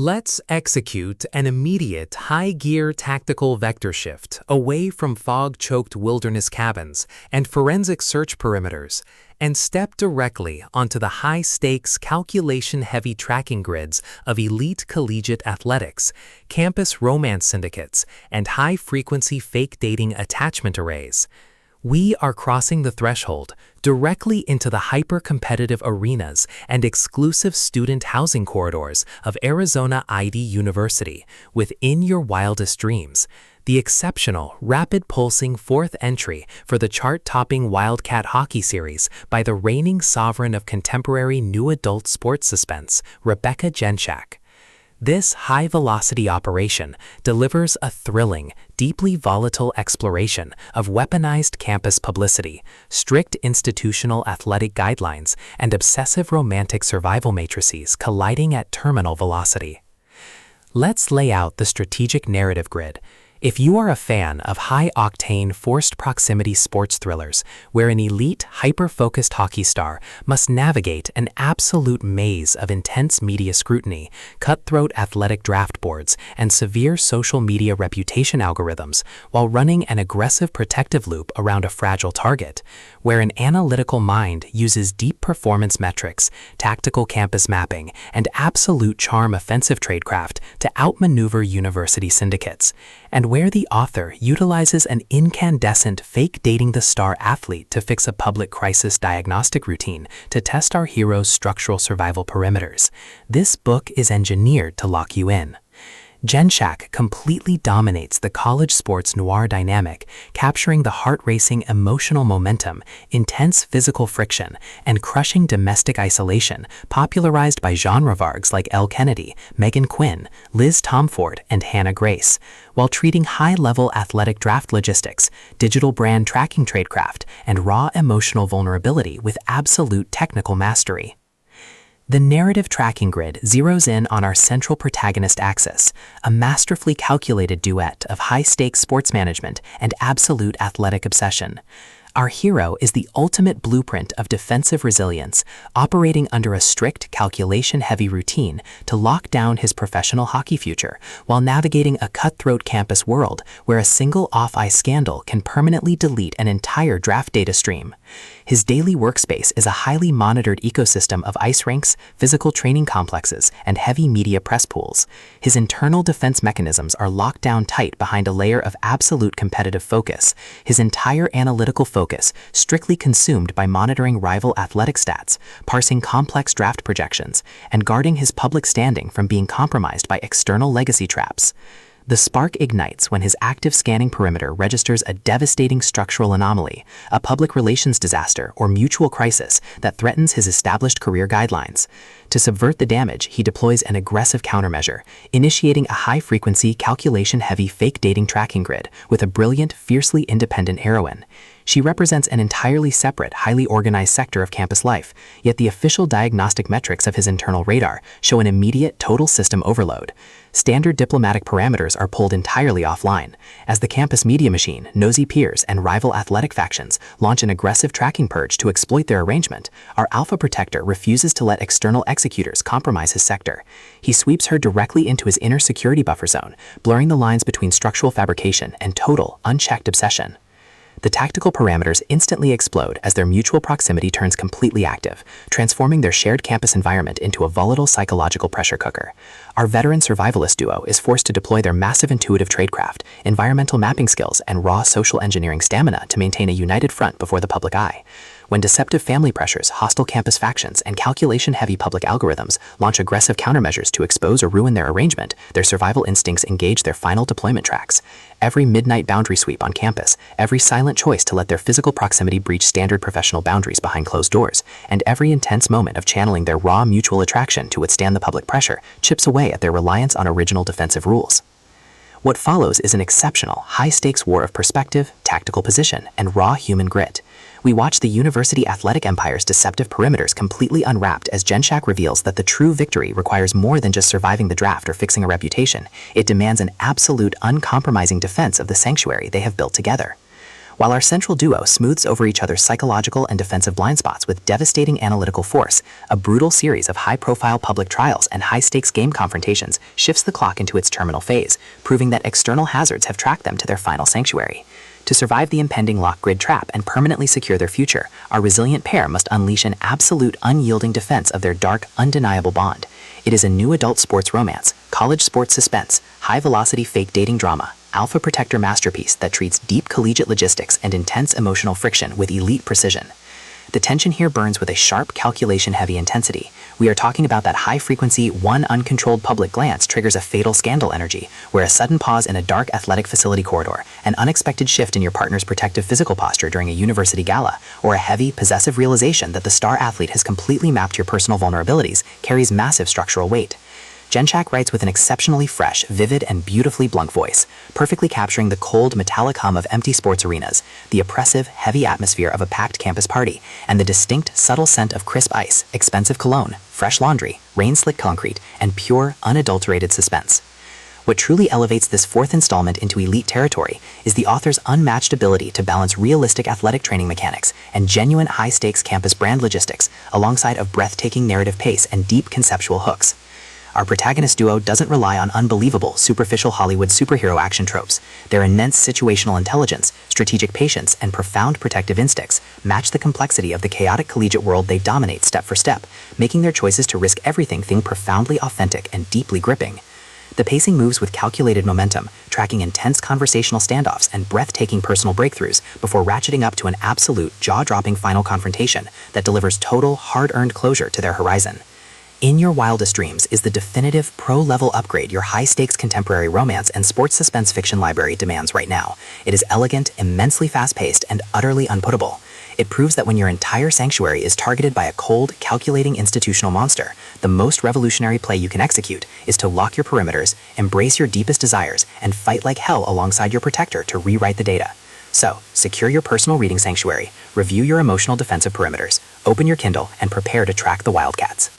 Let's execute an immediate high-gear tactical vector shift away from fog-choked wilderness cabins and forensic search perimeters, and step directly onto the high-stakes calculation-heavy tracking grids of elite collegiate athletics, campus romance syndicates, and high-frequency fake dating attachment arrays. We are crossing the threshold directly into the hyper-competitive arenas and exclusive student housing corridors of Arizona ID University within Your Wildest Dreams, the exceptional, rapid-pulsing fourth entry for the chart-topping Wildcat Hockey series by the reigning sovereign of contemporary new adult sports suspense, Rebecca Jenshak. This high-velocity operation delivers a thrilling, deeply volatile exploration of weaponized campus publicity, strict institutional athletic guidelines, and obsessive romantic survival matrices colliding at terminal velocity. Let's lay out the strategic narrative grid. If you are a fan of high-octane, forced proximity sports thrillers where an elite, hyper-focused hockey star must navigate an absolute maze of intense media scrutiny, cutthroat athletic draft boards, and severe social media reputation algorithms while running an aggressive protective loop around a fragile target, where an analytical mind uses deep performance metrics, tactical campus mapping, and absolute charm offensive tradecraft to outmaneuver university syndicates, and where the author utilizes an incandescent fake dating the star athlete to fix a public crisis diagnostic routine to test our hero's structural survival perimeters. This book is engineered to lock you in. Jenshak completely dominates the college sports noir dynamic, capturing the heart-racing emotional momentum, intense physical friction, and crushing domestic isolation popularized by genre vargs like Elle Kennedy, Megan Quinn, Liz Tomford, and Hannah Grace, while treating high-level athletic draft logistics, digital brand tracking tradecraft, and raw emotional vulnerability with absolute technical mastery. The narrative tracking grid zeroes in on our central protagonist axis, a masterfully calculated duet of high-stakes sports management and absolute athletic obsession. Our hero is the ultimate blueprint of defensive resilience, operating under a strict calculation-heavy routine to lock down his professional hockey future while navigating a cutthroat campus world where a single off-ice scandal can permanently delete an entire draft data stream. His daily workspace is a highly monitored ecosystem of ice rinks, physical training complexes, and heavy media press pools. His internal defense mechanisms are locked down tight behind a layer of absolute competitive focus, his entire analytical focus strictly consumed by monitoring rival athletic stats, parsing complex draft projections, and guarding his public standing from being compromised by external legacy traps. The spark ignites when his active scanning perimeter registers a devastating structural anomaly, a public relations disaster, or mutual crisis that threatens his established career guidelines. To subvert the damage, he deploys an aggressive countermeasure, initiating a high-frequency, calculation-heavy fake dating tracking grid with a brilliant, fiercely independent heroine. She represents an entirely separate, highly organized sector of campus life, yet the official diagnostic metrics of his internal radar show an immediate total system overload. Standard diplomatic parameters are pulled entirely offline, as the campus media machine, nosy peers, and rival athletic factions launch an aggressive tracking purge to exploit their arrangement. Our alpha protector refuses to let external executors compromise his sector. He sweeps her directly into his inner security buffer zone, blurring the lines between structural fabrication and total, unchecked obsession. The tactical parameters instantly explode as their mutual proximity turns completely active, transforming their shared campus environment into a volatile psychological pressure cooker. Our veteran survivalist duo is forced to deploy their massive intuitive tradecraft, environmental mapping skills, and raw social engineering stamina to maintain a united front before the public eye. When deceptive family pressures, hostile campus factions, and calculation-heavy public algorithms launch aggressive countermeasures to expose or ruin their arrangement, their survival instincts engage their final deployment tracks. Every midnight boundary sweep on campus, every silent choice to let their physical proximity breach standard professional boundaries behind closed doors, and every intense moment of channeling their raw mutual attraction to withstand the public pressure chips away at their reliance on original defensive rules. What follows is an exceptional, high-stakes war of perspective, tactical position, and raw human grit. We watch the university athletic empire's deceptive perimeters completely unwrapped as Jenshak reveals that the true victory requires more than just surviving the draft or fixing a reputation. It demands an absolute, uncompromising defense of the sanctuary they have built together. while our central duo smooths over each other's psychological and defensive blind spots with devastating analytical force, a brutal series of high-profile public trials and high-stakes game confrontations shifts the clock into its terminal phase, proving that external hazards have tracked them to their final sanctuary. To survive the impending lock-grid trap and permanently secure their future, our resilient pair must unleash an absolute unyielding defense of their dark, undeniable bond. It is a new adult sports romance, college sports suspense, high-velocity fake dating drama, alpha protector masterpiece that treats deep collegiate logistics and intense emotional friction with elite precision. The tension here burns with a sharp, calculation-heavy intensity. We are talking about that high-frequency, one uncontrolled public glance triggers a fatal scandal energy, where a sudden pause in a dark athletic facility corridor, an unexpected shift in your partner's protective physical posture during a university gala, or a heavy, possessive realization that the star athlete has completely mapped your personal vulnerabilities carries massive structural weight. Jenshak writes with an exceptionally fresh, vivid, and beautifully blunt voice, perfectly capturing the cold, metallic hum of empty sports arenas, the oppressive, heavy atmosphere of a packed campus party, and the distinct, subtle scent of crisp ice, expensive cologne, fresh laundry, rain-slick concrete, and pure, unadulterated suspense. What truly elevates this fourth installment into elite territory is the author's unmatched ability to balance realistic athletic training mechanics and genuine high-stakes campus brand logistics alongside of breathtaking narrative pace and deep conceptual hooks. Our protagonist duo doesn't rely on unbelievable, superficial Hollywood superhero action tropes. Their immense situational intelligence, strategic patience, and profound protective instincts match the complexity of the chaotic collegiate world they dominate step for step, making their choices to risk everything profoundly authentic and deeply gripping. The pacing moves with calculated momentum, tracking intense conversational standoffs and breathtaking personal breakthroughs before ratcheting up to an absolute, jaw-dropping final confrontation that delivers total, hard-earned closure to their horizon. In Your Wildest Dreams is the definitive pro-level upgrade your high-stakes contemporary romance and sports suspense fiction library demands right now. It is elegant, immensely fast-paced, and utterly unputtable. It proves that when your entire sanctuary is targeted by a cold, calculating institutional monster, the most revolutionary play you can execute is to lock your perimeters, embrace your deepest desires, and fight like hell alongside your protector to rewrite the data. So, secure your personal reading sanctuary, review your emotional defensive perimeters, open your Kindle, and prepare to track the Wildcats.